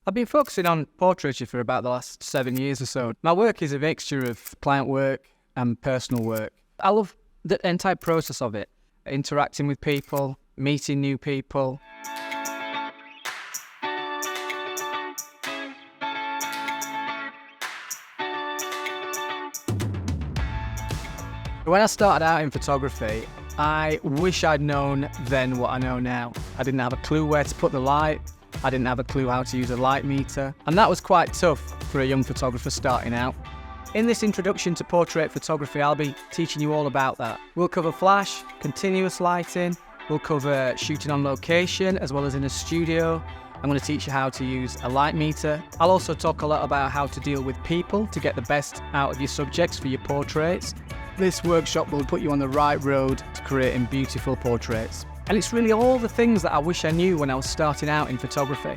I've been focusing on portraiture for about the last 7 years or so. My work is a mixture of client work and personal work. I love the entire process of it, interacting with people, meeting new people. When I started out in photography, I wish I'd known then what I know now. I didn't have a clue where to put the light. I didn't have a clue how to use a light meter. And that was quite tough for a young photographer starting out. In this introduction to portrait photography, I'll be teaching you all about that. We'll cover flash, continuous lighting, we'll cover shooting on location as well as in a studio. I'm going to teach you how to use a light meter. I'll also talk a lot about how to deal with people to get the best out of your subjects for your portraits. This workshop will put you on the right road to creating beautiful portraits. And it's really all the things that I wish I knew when I was starting out in photography.